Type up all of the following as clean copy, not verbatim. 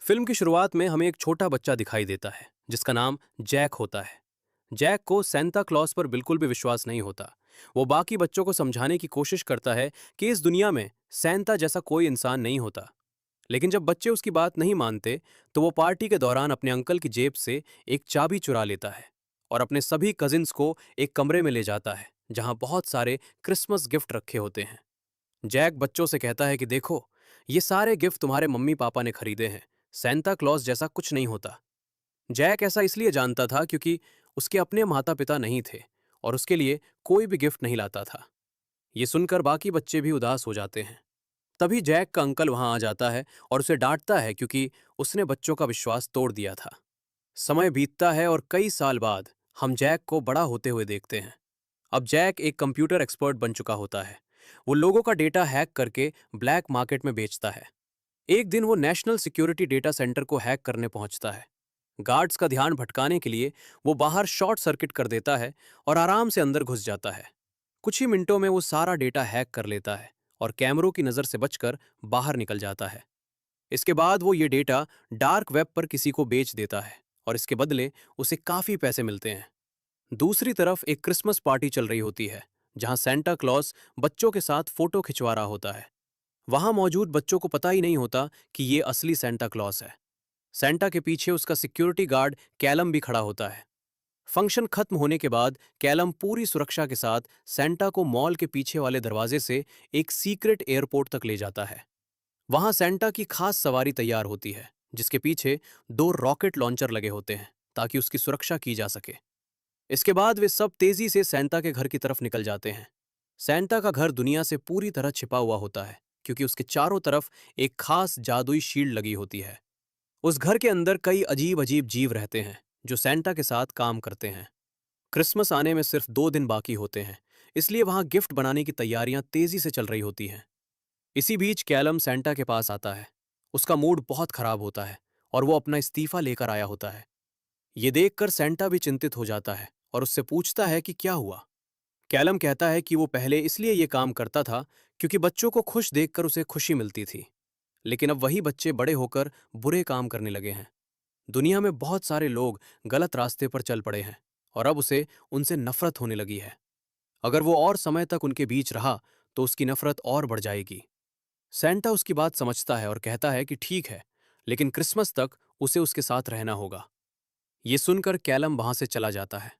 Film की शुरुआत में हमें एक छोटा बच्चा दिखाई देता है जिसका नाम जैक होता है। जैक को सेंटा क्लॉज पर बिल्कुल भी विश्वास नहीं होता। वो बाकी बच्चों को समझाने की कोशिश करता है कि इस दुनिया में सेंटा जैसा कोई इंसान नहीं होता। लेकिन जब बच्चे उसकी बात नहीं मानते तो वो पार्टी के दौरान अपने अंकल की जेब से एक चाबी चुरा लेता है और अपने सभी कजिन्स को एक कमरे में ले जाता है जहां बहुत सारे क्रिसमस गिफ्ट रखे होते हैं। जैक बच्चों से कहता है कि देखो, ये सारे गिफ्ट तुम्हारे मम्मी पापा ने खरीदे हैं। सेंटा क्लॉज जैसा कुछ नहीं होता। जैक ऐसा इसलिए जानता था क्योंकि उसके अपने माता पिता नहीं थे और उसके लिए कोई भी गिफ्ट नहीं लाता था। ये सुनकर बाकी बच्चे भी उदास हो जाते हैं। तभी जैक का अंकल वहां आ जाता है और उसे डांटता है क्योंकि उसने बच्चों का विश्वास तोड़ दिया था। समय बीतता है और कई साल बाद हम जैक को बड़ा होते हुए देखते हैं। अब जैक एक कंप्यूटर एक्सपर्ट बन चुका होता है। वो लोगों का डेटा हैक करके ब्लैक मार्केट में बेचता है। एक दिन वो नेशनल सिक्योरिटी डेटा सेंटर को हैक करने पहुंचता है। गार्ड्स का ध्यान भटकाने के लिए वो बाहर शॉर्ट सर्किट कर देता है और आराम से अंदर घुस जाता है। कुछ ही मिनटों में वो सारा डेटा हैक कर लेता है और कैमरों की नजर से बचकर बाहर निकल जाता है। इसके बाद वो ये डेटा डार्क वेब पर किसी को बेच देता है और इसके बदले उसे काफी पैसे मिलते हैं। दूसरी तरफ एक क्रिसमस पार्टी चल रही होती है जहां सेंटा क्लॉज बच्चों के साथ फोटो खिंचवा रहा होता है। वहां मौजूद बच्चों को पता ही नहीं होता कि ये असली सेंटा क्लॉज है। सेंटा के पीछे उसका सिक्योरिटी गार्ड कैलम भी खड़ा होता है। फंक्शन खत्म होने के बाद कैलम पूरी सुरक्षा के साथ सेंटा को मॉल के पीछे वाले दरवाजे से एक सीक्रेट एयरपोर्ट तक ले जाता है। वहां सेंटा की खास सवारी तैयार होती है जिसके पीछे दो रॉकेट लॉन्चर लगे होते हैं ताकि उसकी सुरक्षा की जा सके। इसके बाद वे सब तेजी से सेंटा के घर की तरफ निकल जाते हैं। सेंटा का घर दुनिया से पूरी तरह छिपा हुआ होता है क्योंकि उसके चारों तरफ एक खास जादुई शील्ड लगी होती है। उस घर के अंदर कई अजीब अजीब जीव रहते हैं जो सेंटा के साथ काम करते हैं। क्रिसमस आने में सिर्फ 2 दिन बाकी होते हैं, इसलिए वहां गिफ्ट बनाने की तैयारियां तेजी से चल रही होती हैं। इसी बीच कैलम सेंटा के पास आता है। उसका मूड बहुत खराब होता है और वो अपना इस्तीफा लेकर आया होता है। ये देखकर सेंटा भी चिंतित हो जाता है और उससे पूछता है कि क्या हुआ। कैलम कहता है कि वो पहले इसलिए ये काम करता था क्योंकि बच्चों को खुश देखकर उसे खुशी मिलती थी, लेकिन अब वही बच्चे बड़े होकर बुरे काम करने लगे हैं। दुनिया में बहुत सारे लोग गलत रास्ते पर चल पड़े हैं और अब उसे उनसे नफरत होने लगी है। अगर वो और समय तक उनके बीच रहा तो उसकी नफरत और बढ़ जाएगी। सेंटा उसकी बात समझता है और कहता है कि ठीक है, लेकिन क्रिसमस तक उसे उसके साथ रहना होगा। ये सुनकर कैलम वहां से चला जाता है।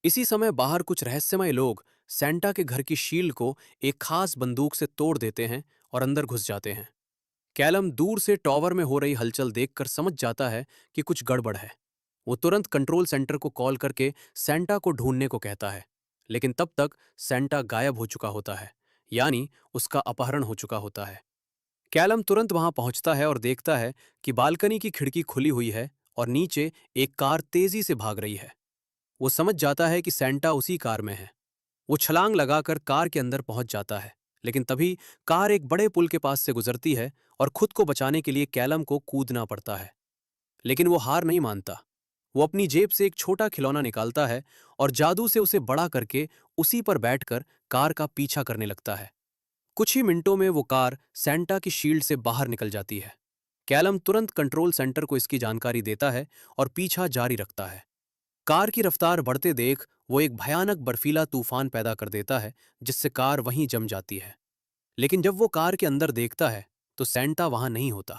इसी समय बाहर कुछ रहस्यमय लोग सेंटा के घर की शील्ड को एक खास बंदूक से तोड़ देते हैं और अंदर घुस जाते हैं। कैलम दूर से टॉवर में हो रही हलचल देखकर समझ जाता है कि कुछ गड़बड़ है। वो तुरंत कंट्रोल सेंटर को कॉल करके सेंटा को ढूंढने को कहता है, लेकिन तब तक सेंटा गायब हो चुका होता है, यानी उसका अपहरण हो चुका होता है। कैलम तुरंत वहां पहुंचता है और देखता है कि बालकनी की खिड़की खुली हुई है और नीचे एक कार तेजी से भाग रही है। वो समझ जाता है कि सेंटा उसी कार में है। वो छलांग लगाकर कार के अंदर पहुंच जाता है, लेकिन तभी कार एक बड़े पुल के पास से गुजरती है और खुद को बचाने के लिए कैलम को कूदना पड़ता है। लेकिन वो हार नहीं मानता। वो अपनी जेब से एक छोटा खिलौना निकालता है और जादू से उसे बड़ा करके उसी पर बैठकर कार का पीछा करने लगता है। कुछ ही मिनटों में वो कार सेंटा की शील्ड से बाहर निकल जाती है। कैलम तुरंत कंट्रोल सेंटर को इसकी जानकारी देता है और पीछा जारी रखता है। कार की रफ्तार बढ़ते देख वो एक भयानक बर्फीला तूफान पैदा कर देता है जिससे कार वहीं जम जाती है। लेकिन जब वो कार के अंदर देखता है तो सेंटा वहां नहीं होता।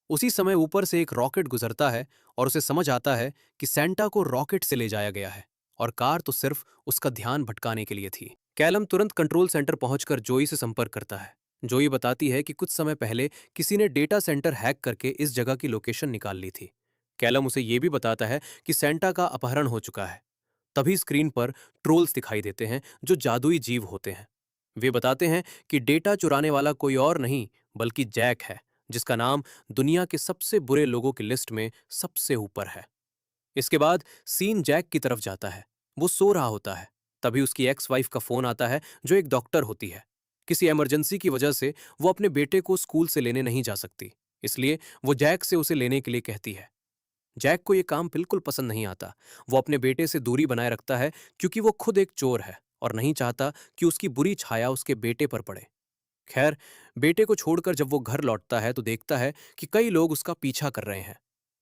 उसी समय ऊपर से एक रॉकेट गुजरता है और उसे समझ आता है कि सेंटा को रॉकेट से ले जाया गया है और कार तो सिर्फ उसका ध्यान भटकाने के लिए थी। कैलम तुरंत कंट्रोल सेंटर पहुंचकर जोई से संपर्क करता है। जोई बताती है कि कुछ समय पहले किसी ने डेटा सेंटर हैक करके इस जगह की लोकेशन निकाल ली थी। कैलम उसे यह भी बताता है कि सेंटा का अपहरण हो चुका है। तभी स्क्रीन पर ट्रोल्स दिखाई देते हैं जो जादुई जीव होते हैं। वे बताते हैं कि डेटा चुराने वाला कोई और नहीं बल्कि जैक है, जिसका नाम दुनिया के सबसे बुरे लोगों की लिस्ट में सबसे ऊपर है। इसके बाद सीन जैक की तरफ जाता है। वो सो रहा होता है। तभी उसकी एक्स वाइफ का फोन आता है जो एक डॉक्टर होती है। किसी इमरजेंसी की वजह से वो अपने बेटे को स्कूल से लेने नहीं जा सकती, इसलिए वो जैक से उसे लेने के लिए कहती है। जैक को यह काम बिल्कुल पसंद नहीं आता। वो अपने बेटे से दूरी बनाए रखता है क्योंकि वो खुद एक चोर है और नहीं चाहता कि उसकी बुरी छाया उसके बेटे पर पड़े। खैर, बेटे को छोड़कर जब वो घर लौटता है तो देखता है कि कई लोग उसका पीछा कर रहे हैं।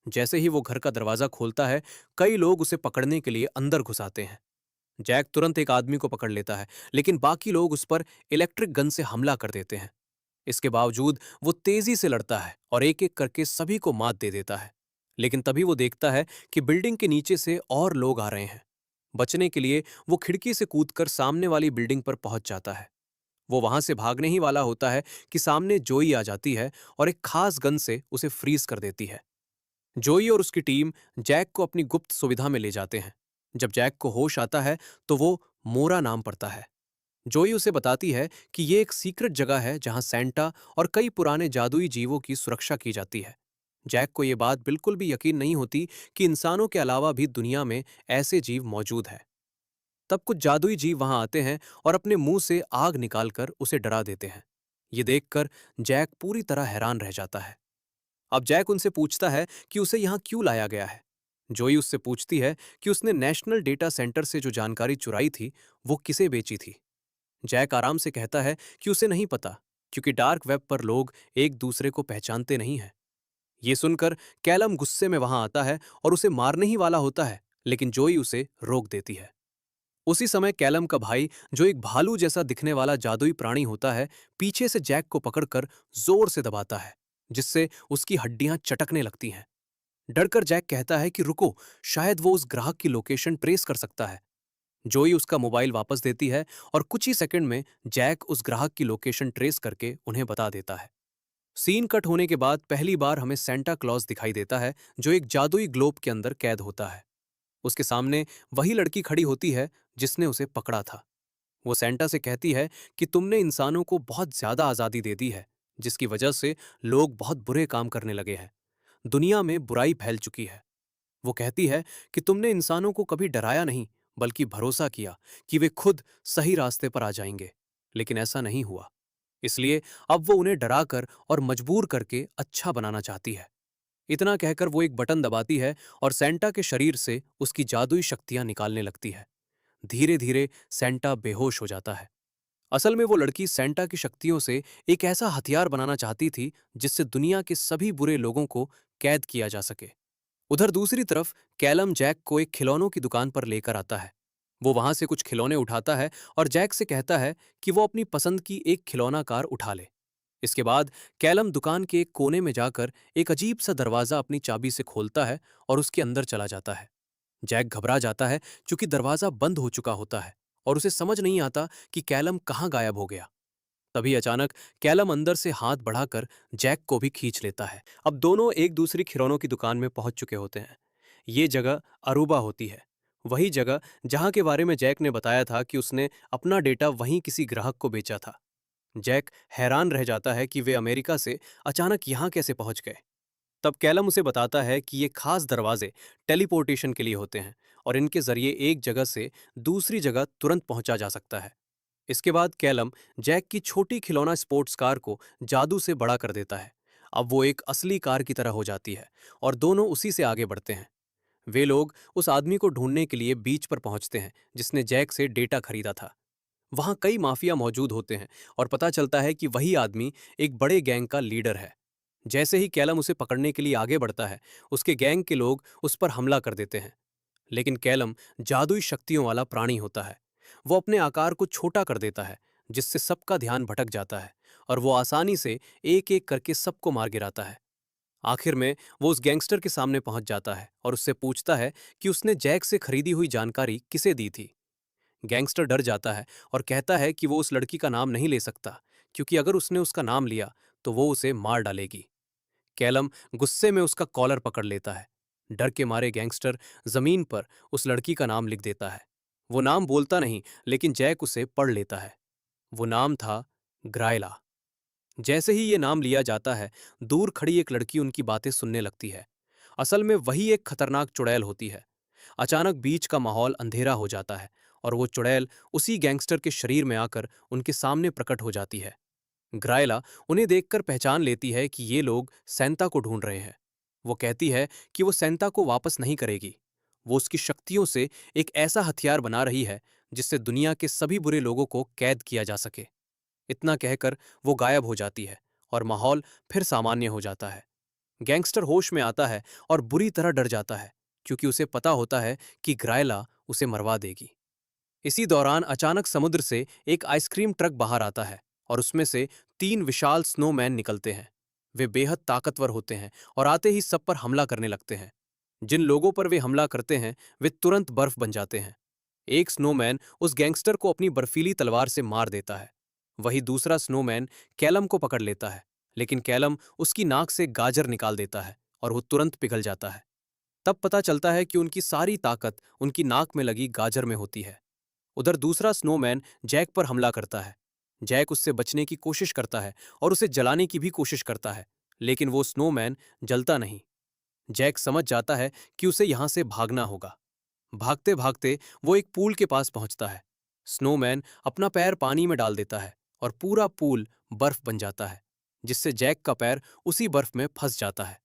जैसे ही वो घर का दरवाजा खोलता है, कई लोग उसे पकड़ने के लिए अंदर घुस आते हैं। जैक तुरंत एक आदमी को पकड़ लेता है, लेकिन बाकी लोग उस पर इलेक्ट्रिक गन से हमला कर देते हैं। इसके बावजूद वो तेजी से लड़ता है और एक एक करके सभी को मात दे देता है। लेकिन तभी वो देखता है कि बिल्डिंग के नीचे से और लोग आ रहे हैं। बचने के लिए वो खिड़की से कूदकर सामने वाली बिल्डिंग पर पहुंच जाता है। वो वहां से भागने ही वाला होता है कि सामने जोई आ जाती है और एक खास गन से उसे फ्रीज कर देती है। जोई और उसकी टीम जैक को अपनी गुप्त सुविधा में ले जाते हैं। जब जैक को होश आता है तो वो मोरा नाम पड़ता है। जोई उसे बताती है कि ये एक सीक्रेट जगह है जहां सैंटा और कई पुराने जादुई जीवों की सुरक्षा की जाती है। जैक को यह बात बिल्कुल भी यकीन नहीं होती कि इंसानों के अलावा भी दुनिया में ऐसे जीव मौजूद हैं। तब कुछ जादुई जीव वहां आते हैं और अपने मुंह से आग निकालकर उसे डरा देते हैं। ये देखकर जैक पूरी तरह हैरान रह जाता है। अब जैक उनसे पूछता है कि उसे यहां क्यों लाया गया है। जोई उससे पूछती है कि उसने नेशनल डेटा सेंटर से जो जानकारी चुराई थी वो किसे बेची थी। जैक आराम से कहता है कि उसे नहीं पता, क्योंकि डार्क वेब पर लोग एक दूसरे को पहचानते नहीं हैं। ये सुनकर कैलम गुस्से में वहां आता है और उसे मारने ही वाला होता है, लेकिन जोई उसे रोक देती है। उसी समय कैलम का भाई, जो एक भालू जैसा दिखने वाला जादुई प्राणी होता है, पीछे से जैक को पकड़कर जोर से दबाता है, जिससे उसकी हड्डियां चटकने लगती हैं। डरकर जैक कहता है कि रुको, शायद वो उस ग्राहक की लोकेशन ट्रेस कर सकता है। जोई उसका मोबाइल वापस देती है और कुछ ही सेकंड में जैक उस ग्राहक की लोकेशन ट्रेस करके उन्हें बता देता है। सीन कट होने के बाद पहली बार हमें सेंटा क्लॉज दिखाई देता है, जो एक जादुई ग्लोब के अंदर कैद होता है। उसके सामने वही लड़की खड़ी होती है जिसने उसे पकड़ा था। वो सेंटा से कहती है कि तुमने इंसानों को बहुत ज्यादा आजादी दे दी है, जिसकी वजह से लोग बहुत बुरे काम करने लगे हैं। दुनिया में बुराई फैल चुकी है। वो कहती है कि तुमने इंसानों को कभी डराया नहीं, बल्कि भरोसा किया कि वे खुद सही रास्ते पर आ जाएंगे। लेकिन ऐसा नहीं हुआ। इसलिए अब वो उन्हें डराकर और मजबूर करके अच्छा बनाना चाहती है। इतना कहकर वो एक बटन दबाती है और सेंटा के शरीर से उसकी जादुई शक्तियां निकालने लगती है। धीरे धीरे सेंटा बेहोश हो जाता है। असल में वो लड़की सेंटा की शक्तियों से एक ऐसा हथियार बनाना चाहती थी जिससे दुनिया के सभी बुरे लोगों को कैद किया जा सके। उधर दूसरी तरफ कैलम जैक को एक खिलौनों की दुकान पर लेकर आता है। वो वहां से कुछ खिलौने उठाता है और जैक से कहता है कि वो अपनी पसंद की एक खिलौना कार उठा ले। इसके बाद कैलम दुकान के एक कोने में जाकर एक अजीब सा दरवाजा अपनी चाबी से खोलता है और उसके अंदर चला जाता है। जैक घबरा जाता है, क्योंकि दरवाजा बंद हो चुका होता है और उसे समझ नहीं आता कि कैलम कहाँ गायब हो गया। तभी अचानक कैलम अंदर से हाथ बढ़ाकर जैक को भी खींच लेता है। अब दोनों एक दूसरी खिलौनों की दुकान में पहुंच चुके होते हैं। ये जगह अरूबा होती है, वही जगह जहां के बारे में जैक ने बताया था कि उसने अपना डेटा वहीं किसी ग्राहक को बेचा था। जैक हैरान रह जाता है कि वे अमेरिका से अचानक यहां कैसे पहुंच गए। तब कैलम उसे बताता है कि ये खास दरवाजे टेलीपोर्टेशन के लिए होते हैं और इनके जरिए एक जगह से दूसरी जगह तुरंत पहुंचा जा सकता है। इसके बाद कैलम जैक की छोटी खिलौना स्पोर्ट्स कार को जादू से बड़ा कर देता है। अब वो एक असली कार की तरह हो जाती है और दोनों उसी से आगे बढ़ते हैं। वे लोग उस आदमी को ढूंढने के लिए बीच पर पहुंचते हैं जिसने जैक से डेटा खरीदा था। वहां कई माफिया मौजूद होते हैं और पता चलता है कि वही आदमी एक बड़े गैंग का लीडर है। जैसे ही कैलम उसे पकड़ने के लिए आगे बढ़ता है, उसके गैंग के लोग उस पर हमला कर देते हैं। लेकिन कैलम जादुई शक्तियों वाला प्राणी होता है। वो अपने आकार को छोटा कर देता है, जिससे सबका ध्यान भटक जाता है और वो आसानी से एक एक करके सबको मार गिराता है। आखिर में वो उस गैंगस्टर के सामने पहुंच जाता है और उससे पूछता है कि उसने जैक से खरीदी हुई जानकारी किसे दी थी। गैंगस्टर डर जाता है और कहता है कि वो उस लड़की का नाम नहीं ले सकता, क्योंकि अगर उसने उसका नाम लिया तो वो उसे मार डालेगी। कैलम गुस्से में उसका कॉलर पकड़ लेता है। डर के मारे गैंगस्टर जमीन पर उस लड़की का नाम लिख देता है। वो नाम बोलता नहीं, लेकिन जैक उसे पढ़ लेता है। वो नाम था ग्रायला। जैसे ही ये नाम लिया जाता है, दूर खड़ी एक लड़की उनकी बातें सुनने लगती है। असल में वही एक खतरनाक चुड़ैल होती है। अचानक बीच का माहौल अंधेरा हो जाता है और वो चुड़ैल उसी गैंगस्टर के शरीर में आकर उनके सामने प्रकट हो जाती है। ग्रायला उन्हें देखकर पहचान लेती है कि ये लोग सैंता को ढूंढ रहे हैं। वो कहती है कि वो सैंता को वापस नहीं करेगी। वो उसकी शक्तियों से एक ऐसा हथियार बना रही है जिससे दुनिया के सभी बुरे लोगों को कैद किया जा सके। इतना कहकर वो गायब हो जाती है और माहौल फिर सामान्य हो जाता है। गैंगस्टर होश में आता है और बुरी तरह डर जाता है, क्योंकि उसे पता होता है कि ग्रायला उसे मरवा देगी। इसी दौरान अचानक समुद्र से एक आइसक्रीम ट्रक बाहर आता है और उसमें से 3 विशाल स्नोमैन निकलते हैं। वे बेहद ताकतवर होते हैं और आते ही सब पर हमला करने लगते हैं। जिन लोगों पर वे हमला करते हैं वे तुरंत बर्फ बन जाते हैं। एक स्नोमैन उस गैंगस्टर को अपनी बर्फीली तलवार से मार देता है। वही दूसरा स्नोमैन कैलम को पकड़ लेता है, लेकिन कैलम उसकी नाक से गाजर निकाल देता है और वो तुरंत पिघल जाता है। तब पता चलता है कि उनकी सारी ताकत उनकी नाक में लगी गाजर में होती है। उधर दूसरा स्नोमैन जैक पर हमला करता है। जैक उससे बचने की कोशिश करता है और उसे जलाने की भी कोशिश करता है, लेकिन वो स्नोमैन जलता नहीं। जैक समझ जाता है कि उसे यहां से भागना होगा। भागते भागते वो एक पूल के पास पहुंचता है। स्नोमैन अपना पैर पानी में डाल देता है और पूरा पूल बर्फ बन जाता है, जिससे जैक का पैर उसी बर्फ में फंस जाता है।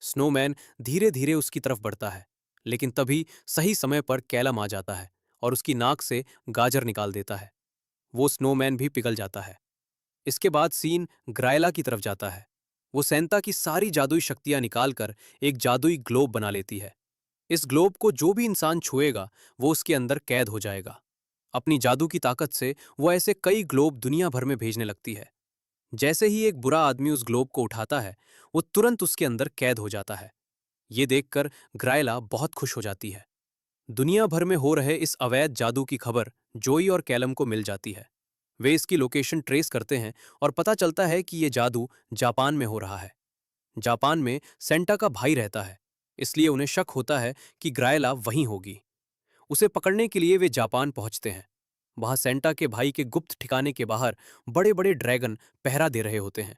स्नोमैन धीरे धीरे उसकी तरफ बढ़ता है, लेकिन तभी सही समय पर कैलम आ जाता है और उसकी नाक से गाजर निकाल देता है। वो स्नोमैन भी पिघल जाता है। इसके बाद सीन ग्रायला की तरफ जाता है। वो सैंता की सारी जादुई शक्तियां निकालकर एक जादुई ग्लोब बना लेती है। इस ग्लोब को जो भी इंसान छुएगा वो उसके अंदर कैद हो जाएगा। अपनी जादू की ताकत से वो ऐसे कई ग्लोब दुनिया भर में भेजने लगती है। जैसे ही एक बुरा आदमी उस ग्लोब को उठाता है, वो तुरंत उसके अंदर कैद हो जाता है। ये देखकर ग्रायला बहुत खुश हो जाती है। दुनिया भर में हो रहे इस अवैध जादू की खबर जोई और कैलम को मिल जाती है। वे इसकी लोकेशन ट्रेस करते हैं और पता चलता है कि ये जादू जापान में हो रहा है। जापान में सेंटा का भाई रहता है, इसलिए उन्हें शक होता है कि ग्रायला वहीं होगी। उसे पकड़ने के लिए वे जापान पहुंचते हैं। वहां सेंटा के भाई के गुप्त ठिकाने के बाहर बड़े बड़े ड्रैगन पहरा दे रहे होते हैं,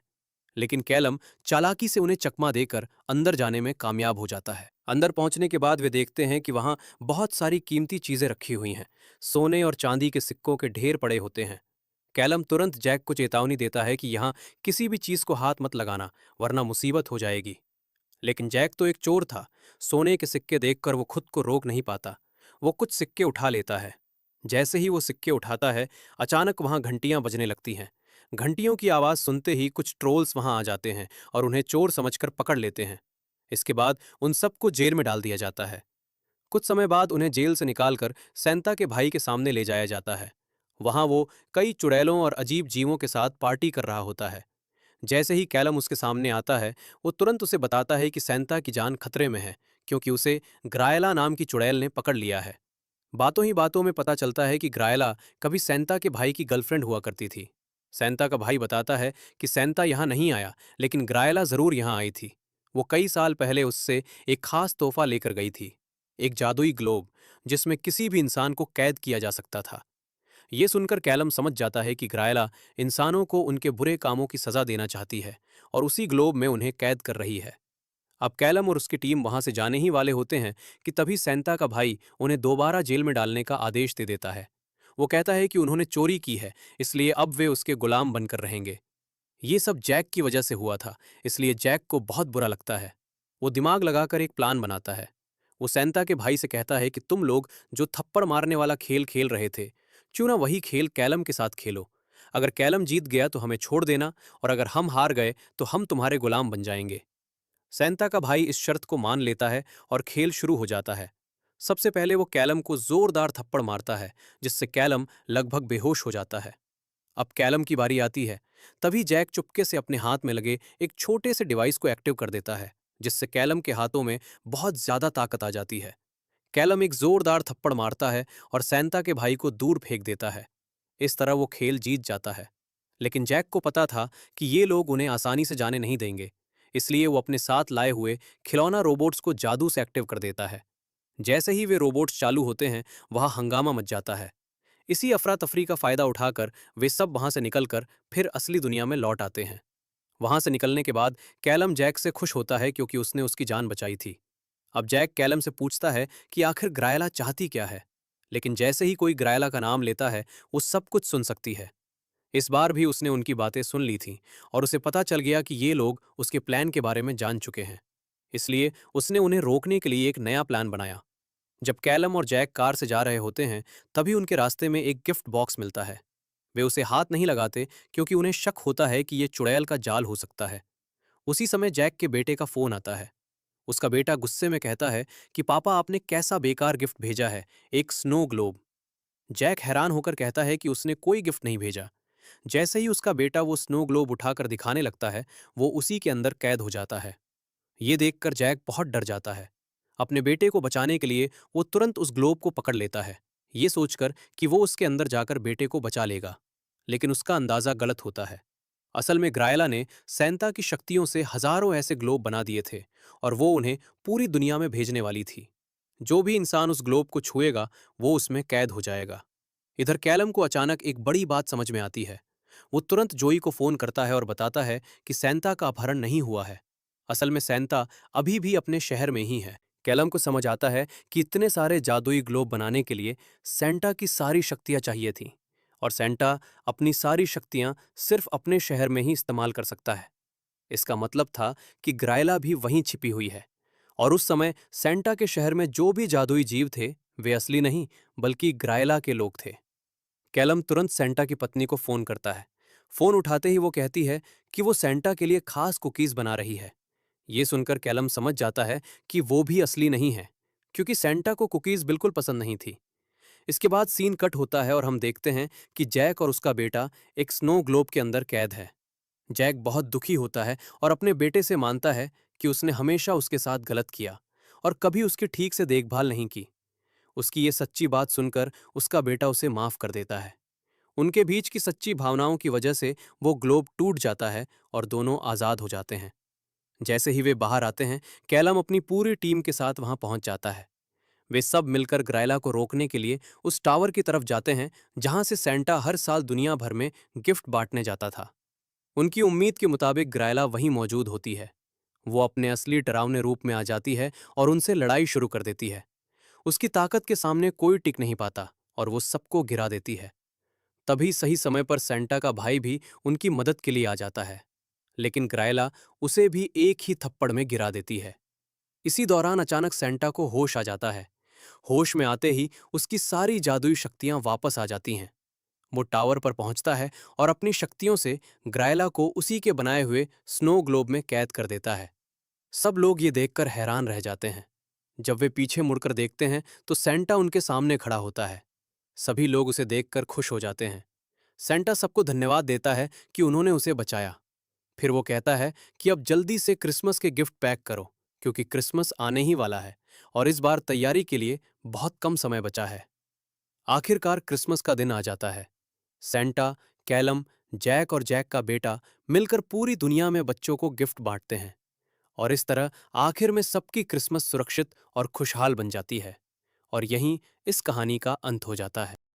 लेकिन कैलम चालाकी से उन्हें चकमा देकर अंदर जाने में कामयाब हो जाता है। अंदर पहुंचने के बाद वे देखते हैं कि वहां बहुत सारी कीमती चीजें रखी हुई हैं। सोने और चांदी के सिक्कों के ढेर पड़े होते हैं। कैलम तुरंत जैक को चेतावनी देता है कि यहाँ किसी भी चीज को हाथ मत लगाना, वरना मुसीबत हो जाएगी। लेकिन जैक तो एक चोर था। सोने के सिक्के देखकर वो खुद को रोक नहीं पाता। वो कुछ सिक्के उठा लेता है। जैसे ही वो सिक्के उठाता है, अचानक वहां घंटियां बजने लगती हैं। घंटियों की आवाज सुनते ही कुछ ट्रोल्स वहां आ जाते हैं और उन्हें चोर समझकर पकड़ लेते हैं। इसके बाद उन सबको जेल में डाल दिया जाता है। कुछ समय बाद उन्हें जेल से निकालकर सैंता के भाई के सामने ले जाया जाता है। वहां वो कई चुड़ैलों और अजीब जीवों के साथ पार्टी कर रहा होता है। जैसे ही कैलम उसके सामने आता है, वो तुरंत उसे बताता है कि सैंता की जान खतरे में है, क्योंकि उसे ग्रायला नाम की चुड़ैल ने पकड़ लिया है। बातों ही बातों में पता चलता है कि ग्रायला कभी सैंता के भाई की गर्लफ्रेंड हुआ करती थी। सैंता का भाई बताता है कि सैंता यहाँ नहीं आया, लेकिन ग्रायला जरूर यहाँ आई थी। वो कई साल पहले उससे एक खास तोहफा लेकर गई थी, एक जादुई ग्लोब, जिसमें किसी भी इंसान को कैद किया जा सकता था। ये सुनकर कैलम समझ जाता है कि ग्रायला इंसानों को उनके बुरे कामों की सजा देना चाहती है और उसी ग्लोब में उन्हें कैद कर रही है। अब कैलम और उसकी टीम वहां से जाने ही वाले होते हैं कि तभी सैंता का भाई उन्हें दोबारा जेल में डालने का आदेश दे देता है। वो कहता है कि उन्होंने चोरी की है, इसलिए अब वे उसके गुलाम बनकर रहेंगे। ये सब जैक की वजह से हुआ था, इसलिए जैक को बहुत बुरा लगता है। वो दिमाग लगाकर एक प्लान बनाता है। वो सैंता के भाई से कहता है कि तुम लोग जो थप्पड़ मारने वाला खेल खेल रहे थे, क्यों ना वही खेल कैलम के साथ खेलो। अगर कैलम जीत गया तो हमें छोड़ देना, और अगर हम हार गए तो हम तुम्हारे गुलाम बन जाएंगे। सैंता का भाई इस शर्त को मान लेता है और खेल शुरू हो जाता है। सबसे पहले वो कैलम को जोरदार थप्पड़ मारता है, जिससे कैलम लगभग बेहोश हो जाता है। अब कैलम की बारी आती है। तभी जैक चुपके से अपने हाथ में लगे एक छोटे से डिवाइस को एक्टिव कर देता है, जिससे कैलम के हाथों में बहुत ज्यादा ताकत आ जाती है। कैलम एक जोरदार थप्पड़ मारता है और सैंता के भाई को दूर फेंक देता है। इस तरह वो खेल जीत जाता है। लेकिन जैक को पता था कि ये लोग उन्हें आसानी से जाने नहीं देंगे, इसलिए वो अपने साथ लाए हुए खिलौना रोबोट्स को जादू से एक्टिव कर देता है। जैसे ही वे रोबोट्स चालू होते हैं, वहां हंगामा मच जाता है। इसी अफरा तफरी का फायदा उठाकर वे सब वहां से निकलकर फिर असली दुनिया में लौट आते हैं। वहां से निकलने के बाद कैलम जैक से खुश होता है, क्योंकि उसने उसकी जान बचाई थी। अब जैक कैलम से पूछता है कि आखिर ग्रायला चाहती क्या है, लेकिन जैसे ही कोई ग्रायला का नाम लेता है, वो सब कुछ सुन सकती है। इस बार भी उसने उनकी बातें सुन ली थीं और उसे पता चल गया कि ये लोग उसके प्लान के बारे में जान चुके हैं। इसलिए उसने उन्हें रोकने के लिए एक नया प्लान बनाया। जब कैलम और जैक कार से जा रहे होते हैं, तभी उनके रास्ते में एक गिफ्ट बॉक्स मिलता है। वे उसे हाथ नहीं लगाते क्योंकि उन्हें शक होता है कि ये चुड़ैल का जाल हो सकता है। उसी समय जैक के बेटे का फोन आता है। उसका बेटा गुस्से में कहता है कि पापा आपने कैसा बेकार गिफ्ट भेजा है, एक स्नो ग्लोब। जैक हैरान होकर कहता है कि उसने कोई गिफ्ट नहीं भेजा। जैसे ही उसका बेटा वो स्नो ग्लोब उठाकर दिखाने लगता है, वो उसी के अंदर कैद हो जाता है। ये देखकर जैक बहुत डर जाता है। अपने बेटे को बचाने के लिए वो तुरंत उस ग्लोब को पकड़ लेता है, ये सोचकर कि वो उसके अंदर जाकर बेटे को बचा लेगा। लेकिन उसका अंदाजा गलत होता है। असल में ग्रायला ने सैंता की शक्तियों से हजारों ऐसे ग्लोब बना दिए थे और वो उन्हें पूरी दुनिया में भेजने वाली थी। जो भी इंसान उस ग्लोब को छुएगा वो उसमें कैद हो जाएगा। इधर कैलम को अचानक एक बड़ी बात समझ में आती है। वो तुरंत जोई को फोन करता है और बताता है कि सैंता का अपहरण नहीं हुआ है। असल में सैंता अभी भी अपने शहर में ही है। कैलम को समझ आता है कि इतने सारे जादुई ग्लोब बनाने के लिए सैंटा की सारी शक्तियां चाहिए थीं और सैंटा अपनी सारी शक्तियां सिर्फ अपने शहर में ही इस्तेमाल कर सकता है। इसका मतलब था कि ग्रायला भी वहीं छिपी हुई है और उस समय सैंटा के शहर में जो भी जादुई जीव थे वे असली नहीं बल्कि ग्रायला के लोग थे। कैलम तुरंत सैंटा की पत्नी को फोन करता है। फोन उठाते ही वो कहती है कि वो सैंटा के लिए खास कुकीज बना रही है। ये सुनकर कैलम समझ जाता है कि वो भी असली नहीं है, क्योंकि सैंटा को कुकीज बिल्कुल पसंद नहीं थी। इसके बाद सीन कट होता है और हम देखते हैं कि जैक और उसका बेटा एक स्नो ग्लोब के अंदर कैद है। जैक बहुत दुखी होता है और अपने बेटे से मानता है कि उसने हमेशा उसके साथ गलत किया और कभी उसकी ठीक से देखभाल नहीं की। उसकी ये सच्ची बात सुनकर उसका बेटा उसे माफ कर देता है। उनके बीच की सच्ची भावनाओं की वजह से वो ग्लोब टूट जाता है और दोनों आजाद हो जाते हैं। जैसे ही वे बाहर आते हैं, कैलम अपनी पूरी टीम के साथ वहां पहुंच जाता है। वे सब मिलकर ग्रायला को रोकने के लिए उस टावर की तरफ जाते हैं जहां से सैंटा हर साल दुनिया भर में गिफ्ट बांटने जाता था। उनकी उम्मीद के मुताबिक ग्रायला वहीं मौजूद होती है। वो अपने असली डरावने रूप में आ जाती है और उनसे लड़ाई शुरू कर देती है। उसकी ताकत के सामने कोई टिक नहीं पाता और वो सबको गिरा देती है। तभी सही समय पर सैंटा का भाई भी उनकी मदद के लिए आ जाता है, लेकिन ग्रायला उसे भी एक ही थप्पड़ में गिरा देती है। इसी दौरान अचानक सैंटा को होश आ जाता है। होश में आते ही उसकी सारी जादुई शक्तियां वापस आ जाती हैं। वो टावर पर पहुंचता है और अपनी शक्तियों से ग्रायला को उसी के बनाए हुए स्नो ग्लोब में कैद कर देता है। सब लोग ये देखकर हैरान रह जाते हैं। जब वे पीछे मुड़कर देखते हैं तो सैंटा उनके सामने खड़ा होता है। सभी लोग उसे देखकर खुश हो जाते हैं। सैंटा सबको धन्यवाद देता है कि उन्होंने उसे बचाया। फिर वो कहता है कि अब जल्दी से क्रिसमस के गिफ्ट पैक करो, क्योंकि क्रिसमस आने ही वाला है और इस बार तैयारी के लिए बहुत कम समय बचा है। आखिरकार क्रिसमस का दिन आ जाता है। सैंटा, कैलम, जैक और जैक का बेटा मिलकर पूरी दुनिया में बच्चों को गिफ्ट बांटते हैं और इस तरह आखिर में सबकी क्रिसमस सुरक्षित और खुशहाल बन जाती है। और यहीं इस कहानी का अंत हो जाता है।